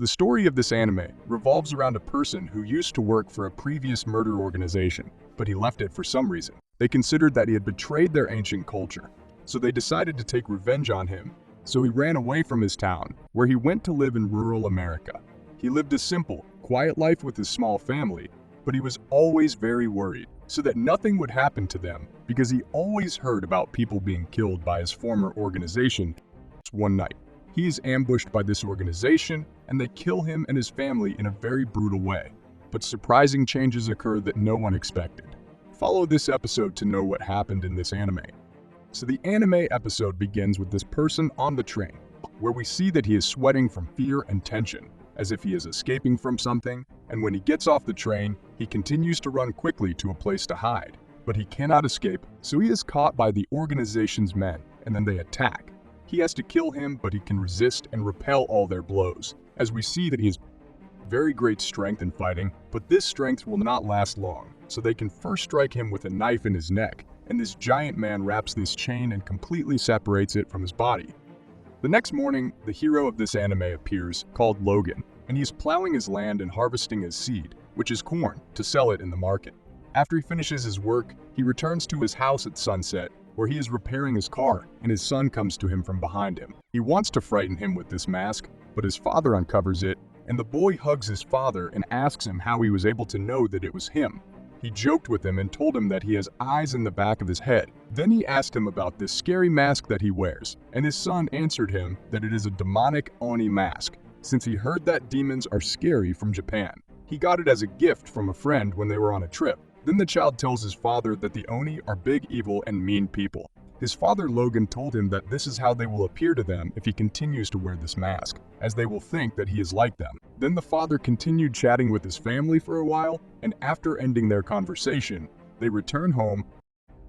The story of this anime revolves around a person who used to work for a previous murder organization, but he left it for some reason. They considered that he had betrayed their ancient culture, so they decided to take revenge on him. So he ran away from his town, where he went to live in rural America. He lived a simple, quiet life with his small family, but he was always very worried, so that nothing would happen to them because he always heard about people being killed by his former organization. One night, he is ambushed by this organization and they kill him and his family in a very brutal way. But surprising changes occur that no one expected. Follow this episode to know what happened in this anime. So the anime episode begins with this person on the train, where we see that he is sweating from fear and tension, as if he is escaping from something, and when he gets off the train, he continues to run quickly to a place to hide. But he cannot escape, so he is caught by the organization's men, and then they attack. He has to kill him, but he can resist and repel all their blows, as we see that he has very great strength in fighting, but this strength will not last long, so they can first strike him with a knife in his neck, and this giant man wraps this chain and completely separates it from his body. The next morning, the hero of this anime appears, called Logan, and he is plowing his land and harvesting his seed, which is corn, to sell it in the market. After he finishes his work, he returns to his house at sunset, where he is repairing his car, and his son comes to him from behind him. He wants to frighten him with this mask, but his father uncovers it, and the boy hugs his father and asks him how he was able to know that it was him. He joked with him and told him that he has eyes in the back of his head. Then he asked him about this scary mask that he wears, and his son answered him that it is a demonic Oni mask, since he heard that demons are scary from Japan. He got it as a gift from a friend when they were on a trip. Then the child tells his father that the Oni are big, evil, and mean people. His father Logan told him that this is how they will appear to them if he continues to wear this mask, as they will think that he is like them. Then the father continued chatting with his family for a while, and after ending their conversation, they return home,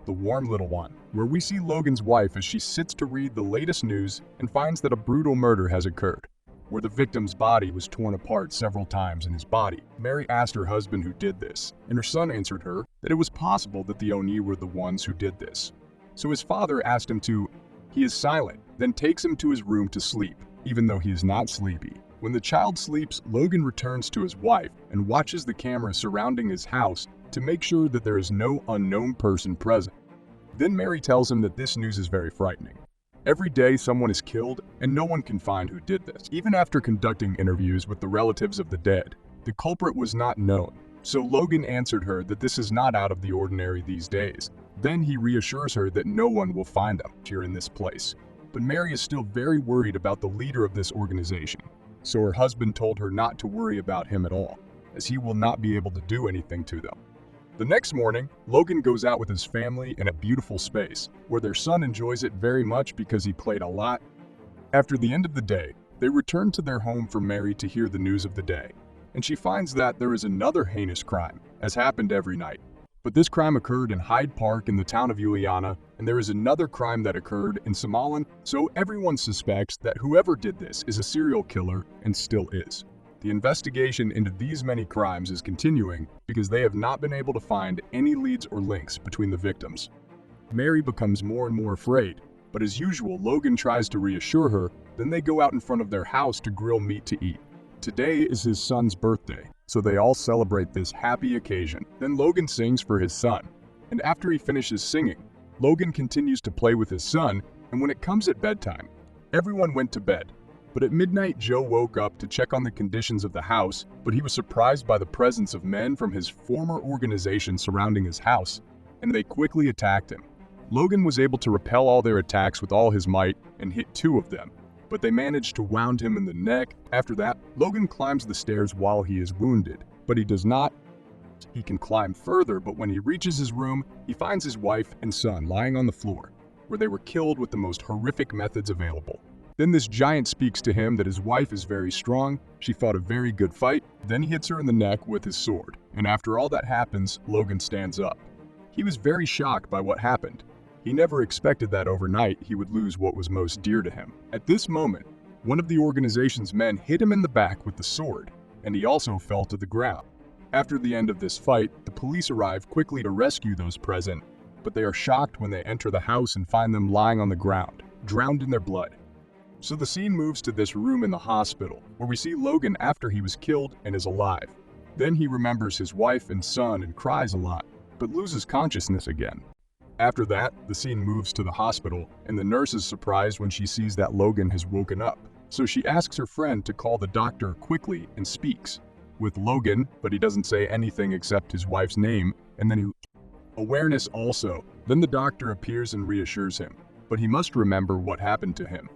the warm little one, where we see Logan's wife as she sits to read the latest news and finds that a brutal murder has occurred, where the victim's body was torn apart several times in his body. Mary asked her husband who did this, and her son answered her that it was possible that the Oni were the ones who did this. So his father asked him to. He is silent, then takes him to his room to sleep, even though he is not sleepy. When the child sleeps, Logan returns to his wife and watches the camera surrounding his house to make sure that there is no unknown person present. Then Mary tells him that this news is very frightening. Every day someone is killed and no one can find who did this. Even after conducting interviews with the relatives of the dead, the culprit was not known. So Logan answered her that this is not out of the ordinary these days. Then he reassures her that no one will find them here in this place. But Mary is still very worried about the leader of this organization. So her husband told her not to worry about him at all, as he will not be able to do anything to them. The next morning, Logan goes out with his family in a beautiful space, where their son enjoys it very much because he played a lot. After the end of the day, they return to their home for Mary to hear the news of the day, and she finds that there is another heinous crime, as happened every night. But this crime occurred in Hyde Park in the town of Juliana, and there is another crime that occurred in Somaliland, so everyone suspects that whoever did this is a serial killer and still is. The investigation into these many crimes is continuing because they have not been able to find any leads or links between the victims. Mary becomes more and more afraid, but as usual, Logan tries to reassure her, then they go out in front of their house to grill meat to eat. Today is his son's birthday, so they all celebrate this happy occasion. Then Logan sings for his son, and after he finishes singing, Logan continues to play with his son, and when it comes at bedtime, everyone went to bed. But at midnight, Joe woke up to check on the conditions of the house, but he was surprised by the presence of men from his former organization surrounding his house, and they quickly attacked him. Logan was able to repel all their attacks with all his might and hit 2 of them, but they managed to wound him in the neck. After that, Logan climbs the stairs while he is wounded, but he does not. He can climb further, but when he reaches his room, he finds his wife and son lying on the floor, where they were killed with the most horrific methods available. Then this giant speaks to him that his wife is very strong, she fought a very good fight, then he hits her in the neck with his sword, and after all that happens, Logan stands up. He was very shocked by what happened. He never expected that overnight he would lose what was most dear to him. At this moment, one of the organization's men hit him in the back with the sword, and he also fell to the ground. After the end of this fight, the police arrive quickly to rescue those present, but they are shocked when they enter the house and find them lying on the ground, drowned in their blood. So the scene moves to this room in the hospital, where we see Logan after he was killed and is alive. Then he remembers his wife and son and cries a lot, but loses consciousness again. After that, the scene moves to the hospital, and the nurse is surprised when she sees that Logan has woken up. So she asks her friend to call the doctor quickly and speaks with Logan, but he doesn't say anything except his wife's name, and then awareness also. Then the doctor appears and reassures him, but he must remember what happened to him.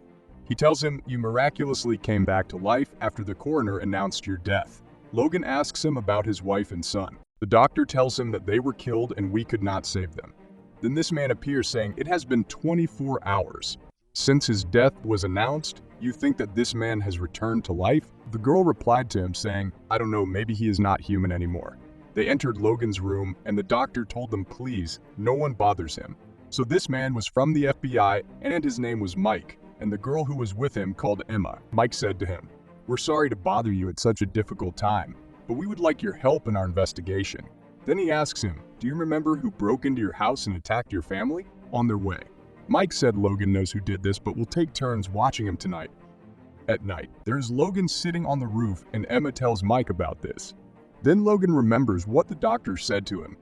He tells him, "You miraculously came back to life after the coroner announced your death." Logan asks him about his wife and son. The doctor tells him that they were killed and we could not save them. Then this man appears saying, "It has been 24 hours since his death was announced. You think that this man has returned to life?" The girl replied to him saying, "I don't know, maybe he is not human anymore." They entered Logan's room and the doctor told them, "Please, no one bothers him." So this man was from the FBI and his name was Mike, and the girl who was with him called Emma. Mike said to him, "We're sorry to bother you at such a difficult time, but we would like your help in our investigation." Then he asks him, "Do you remember who broke into your house and attacked your family on their way?" Mike said Logan knows who did this, but will take turns watching him tonight. At night, there is Logan sitting on the roof and Emma tells Mike about this. Then Logan remembers what the doctor said to him.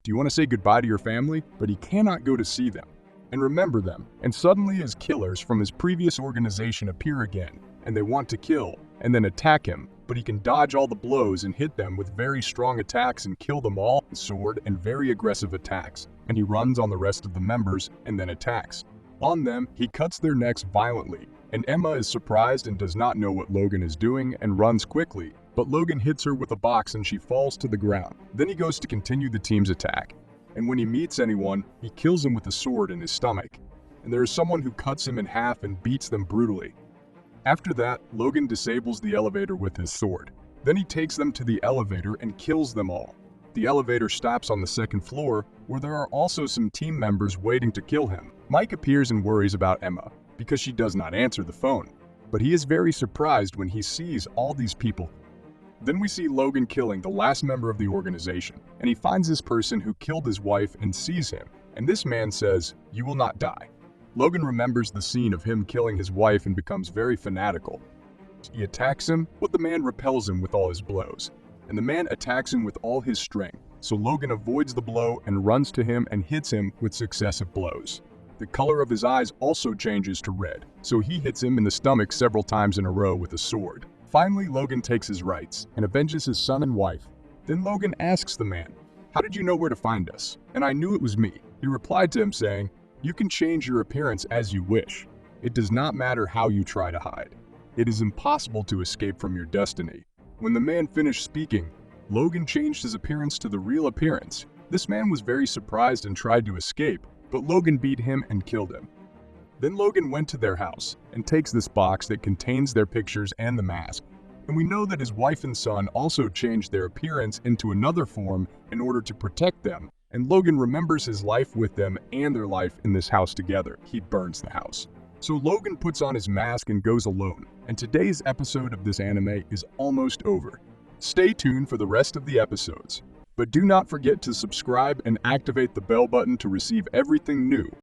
"Do you want to say goodbye to your family?" But he cannot go to see them and remember them. And suddenly his killers from his previous organization appear again, and they want to kill and then attack him, but he can dodge all the blows and hit them with very strong attacks and kill them all with sword and very aggressive attacks. And he runs on the rest of the members and then attacks. On them, he cuts their necks violently, and Emma is surprised and does not know what Logan is doing and runs quickly, but Logan hits her with a box and she falls to the ground. Then he goes to continue the team's attack, and when he meets anyone, he kills him with a sword in his stomach, and there is someone who cuts him in half and beats them brutally. After that, Logan disables the elevator with his sword. Then he takes them to the elevator and kills them all. The elevator stops on the second floor, where there are also some team members waiting to kill him. Mike appears and worries about Emma, because she does not answer the phone, but he is very surprised when he sees all these people. Then we see Logan killing the last member of the organization, and he finds this person who killed his wife and sees him, and this man says, "You will not die." Logan remembers the scene of him killing his wife and becomes very fanatical. He attacks him, but the man repels him with all his blows, and the man attacks him with all his strength, so Logan avoids the blow and runs to him and hits him with successive blows. The color of his eyes also changes to red, so he hits him in the stomach several times in a row with a sword. Finally, Logan takes his rights and avenges his son and wife. Then Logan asks the man, "How did you know where to find us?" "And I knew it was me." He replied to him saying, "You can change your appearance as you wish. It does not matter how you try to hide. It is impossible to escape from your destiny." When the man finished speaking, Logan changed his appearance to the real appearance. This man was very surprised and tried to escape, but Logan beat him and killed him. Then Logan went to their house and takes this box that contains their pictures and the mask. And we know that his wife and son also changed their appearance into another form in order to protect them. And Logan remembers his life with them and their life in this house together. He burns the house. So Logan puts on his mask and goes alone. And today's episode of this anime is almost over. Stay tuned for the rest of the episodes. But do not forget to subscribe and activate the bell button to receive everything new.